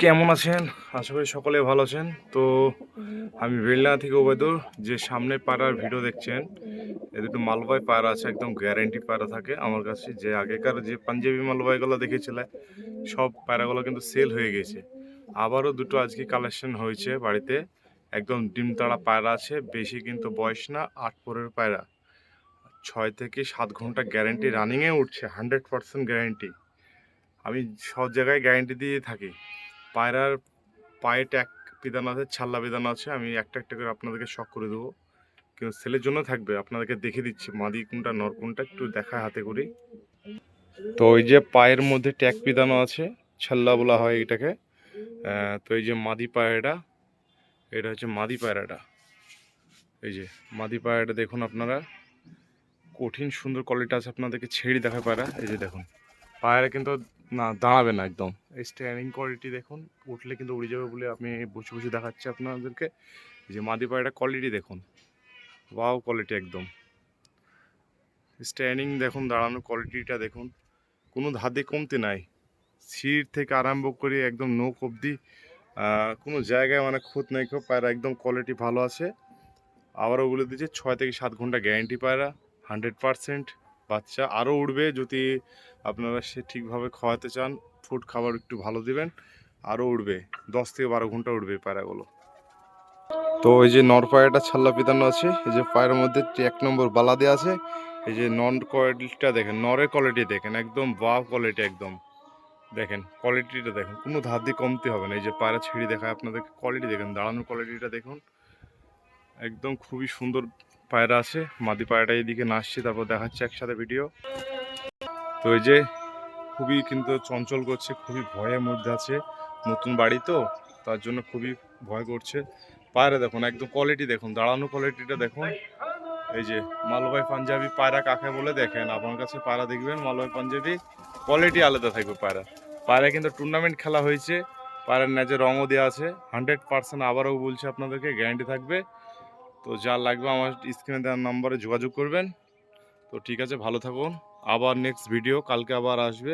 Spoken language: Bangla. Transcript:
কেমন আছেন? আশা করি সকলে ভালো আছেন। তো আমি বেলনা থেকে ওবায়দুর। যে সামনে পায়রার ভিডিও দেখছেন, এ দুটো মালবাই পায়রা আছে, একদম গ্যারেন্টি পায়রা থাকে আমার কাছে। যে আগেকার যে পাঞ্জাবি মালবাইগুলো দেখেছিলে, সব পায়রাগুলো কিন্তু সেল হয়ে গেছে। আবারও দুটো আজকে কালেকশন হয়েছে বাড়িতে। একদম ডিম তাড়া পায়রা আছে, বেশি কিন্তু বয়স না, 8 পরের পায়রা। 6 থেকে 7 ঘন্টা গ্যারেন্টি রানিংয়ে উঠছে, 100% গ্যারেন্টি। আমি সব জায়গায় গ্যারেন্টি দিয়ে থাকি। পায়রার পায়ে ট্যাগ বিধান আছে, ছাল্লা বিধান আছে। আমি একটা একটা করে আপনাদেরকে শখ করে দেবো, কিন্তু সেলের জন্য থাকবে। আপনাদেরকে দেখে দিচ্ছি মাদি কোনটা নর কোনটা, একটু দেখায় হাতে করি। তো ওই যে পায়ের মধ্যে ট্যাগ বিধানো আছে, ছাল্লা বলা হয় এটাকে। তো এই যে মাদি পায়রাটা, এটা হচ্ছে মাদি পায়রাটা। এই যে মাদি পায়রাটা দেখুন আপনারা, কঠিন সুন্দর কোয়ালিটি আছে। আপনাদেরকে ছেড়ে দেখা পায়রা, এই যে দেখুন পায়রা কিন্তু না দাঁড়াবে না একদম। এই স্ট্যান্ডিং কোয়ালিটি দেখুন, উঠলে কিন্তু উড়ে যাবে বলে আমি বসে বসে দেখাচ্ছি আপনাদেরকে। এই যে মাদি পায়রাটা কোয়ালিটি দেখুন, ওয়াও কোয়ালিটি একদম। স্ট্যান্ডিং দেখুন, দাঁড়ানোর কোয়ালিটিটা দেখুন, কোনো ধাতে কমতি নাই। সিট থেকে আরম্ভ করে একদম নোক অবধি কোনো জায়গায় মানে খুঁত নেই। খুব পায়রা একদম কোয়ালিটি ভালো আছে। আবারও বলে দিচ্ছি, 6 থেকে 7 ঘন্টা গ্যারেন্টি পায়রা, 100%। বাচ্চা আরও উঠবে যদি আপনারা সে ঠিকভাবে খাওয়াতে চান। ফুড খাবার একটু ভালো দিবেন, আরও উঠবে। 10 থেকে 12 ঘন্টা উঠবে পায়রাগুলো। তো এই যে নর পায়রাটা ছাল্লা পিতানো আছে, এই যে পায়ের মধ্যে 1 নম্বর বালা দেওয়া আছে। এই যে নন কোয়ালিটিটা দেখেন, নরের কোয়ালিটি দেখেন, একদম ওয়াও কোয়ালিটি একদম। দেখেন কোয়ালিটিটা দেখেন, কোনো ধার দিয়ে কমতে হবে না। এই যে পায়রা ছিঁড়ি দেখায় আপনাদেরকে, কোয়ালিটি দেখেন, দাঁড়ানোর কোয়ালিটিটা দেখুন, একদম খুবই সুন্দর পায়রা আছে। মাদি পায়রাটা এইদিকে নাচছে, তারপর দেখাচ্ছে একসাথে ভিডিও। তো এই যে খুবই কিন্তু চঞ্চল করছে, খুবই ভয়ের মধ্যে আছে। নতুন বাড়ি তো, তার জন্য খুবই ভয় করছে। পায়রা দেখুন, একদম কোয়ালিটি দেখুন, দাঁড়ানো কোয়ালিটিটা দেখুন। এই যে মালবাই পাঞ্জাবি পায়রা কাকে বলে দেখেন, আপনার কাছে পায়রা দেখবেন মালবাই পাঞ্জাবি, কোয়ালিটি আলাদা থাকবে পায়রা। পায়রা কিন্তু টুর্নামেন্ট খেলা হয়েছে, পায়রার ন্যাচে রঙও দেওয়া আছে, 100%। আবারও বলছি আপনাদেরকে গ্যারান্টি থাকবে। তো যা লাগবে আমার স্ক্রিনে দেওয়ার নাম্বারে যোগাযোগ করবেন। তো ঠিক আছে, ভালো থাকুন। আবার নেক্সট ভিডিও কালকে আবার আসবে।